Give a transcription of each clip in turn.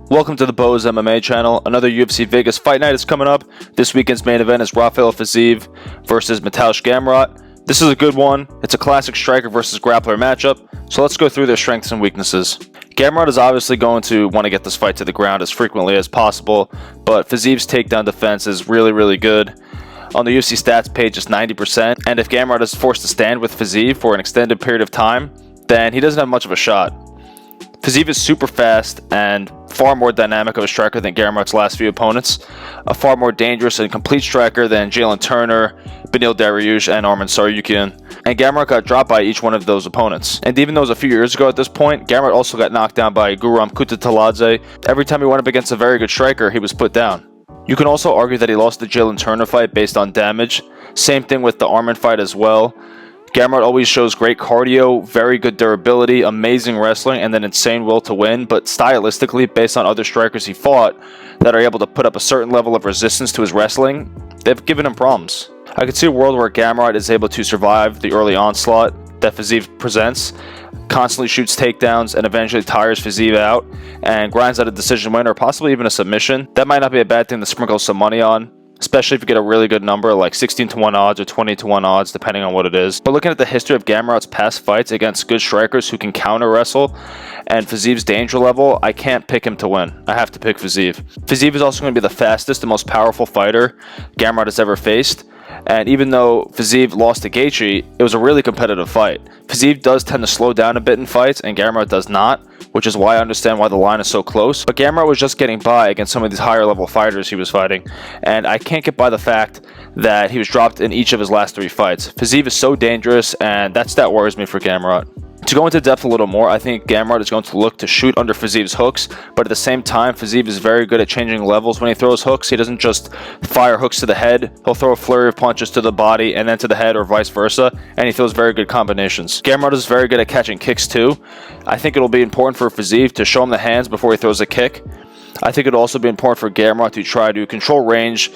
Welcome to the Bo's MMA channel. Another UFC Vegas Fight Night is coming up. This weekend's main event is Rafael Fiziev versus Mateusz Gamrot. This is a good one. It's a classic striker versus grappler matchup, so let's go through their strengths and weaknesses. Gamrot is obviously going to want to get this fight to the ground as frequently as possible, but Fiziev's takedown defense is really good. On the UFC stats page, it's 90%, and if Gamrot is forced to stand with Fiziev for an extended period of time, then he doesn't have much of a shot. Fiziev is super fast and far more dynamic of a striker than Gamrot's last few opponents, a far more dangerous and complete striker than Jalen Turner, Beneil Dariush, and Arman Tsarukyan, and Gamrot got dropped by each one of those opponents. And even though it was a few years ago at this point, Gamrot also got knocked down by Guram Kutateladze. Every time he went up against a very good striker, he was put down. You can also argue that he lost the Jalen Turner fight based on damage. Same thing with the Arman fight as well. Gamrot always shows great cardio, very good durability, amazing wrestling, and then insane will to win, but stylistically, based on other strikers he fought that are able to put up a certain level of resistance to his wrestling, they've given him problems. I could see a world where Gamrot is able to survive the early onslaught that Fiziev presents, constantly shoots takedowns, and eventually tires Fiziev out, and grinds out a decision win or possibly even a submission. That might not be a bad thing to sprinkle some money on, especially if you get a really good number like 16-1 odds or 20-1 odds, depending on what it is. But looking at the history of Gamrot's past fights against good strikers who can counter wrestle and Fiziev's danger level, I can't pick him to win. I have to pick Fiziev. Fiziev is also going to be the fastest and most powerful fighter Gamrot has ever faced. And even though Fiziev lost to Gaethje, it was a really competitive fight. Fiziev does tend to slow down a bit in fights, and Gamrot does not, which is why I understand why the line is so close. But Gamrot was just getting by against some of these higher level fighters he was fighting, and I can't get by the fact that he was dropped in each of his last 3 fights. Fiziev is so dangerous, and that stat worries me for Gamrot. To go into depth a little more, I think Gamrot is going to look to shoot under Fiziev's hooks, but at the same time, Fiziev is very good at changing levels when he throws hooks. He doesn't just fire hooks to the head. He'll throw a flurry of punches to the body and then to the head or vice versa, and he throws very good combinations. Gamrot is very good at catching kicks too. I think it'll be important for Fiziev to show him the hands before he throws a kick. I think it'll also be important for Gamrot to try to control range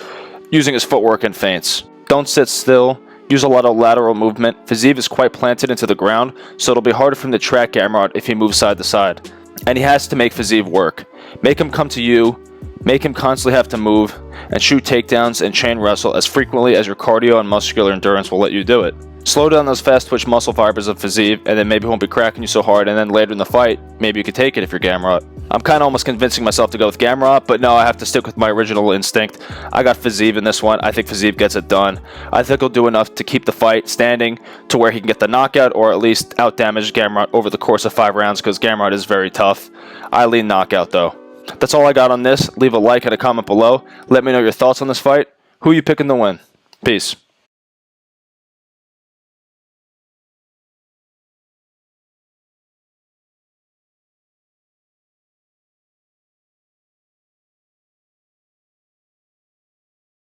using his footwork and feints. Don't sit still. Use a lot of lateral movement. Fiziev is quite planted into the ground, so it'll be harder for him to track Gamrot if he moves side to side. And he has to make Fiziev work. Make him come to you, make him constantly have to move, and shoot takedowns and chain wrestle as frequently as your cardio and muscular endurance will let you do it. Slow down those fast twitch muscle fibers of Fiziev, and then maybe he won't be cracking you so hard, and then later in the fight, maybe you could take it if you're Gamrot. I'm kind of almost convincing myself to go with Gamrot, but no, I have to stick with my original instinct. I got Fiziev in this one. I think Fiziev gets it done. I think he'll do enough to keep the fight standing to where he can get the knockout or at least outdamage Gamrot over the course of 5 rounds because Gamrot is very tough. I lean knockout though. That's all I got on this. Leave a like and a comment below. Let me know your thoughts on this fight. Who are you picking to win? Peace.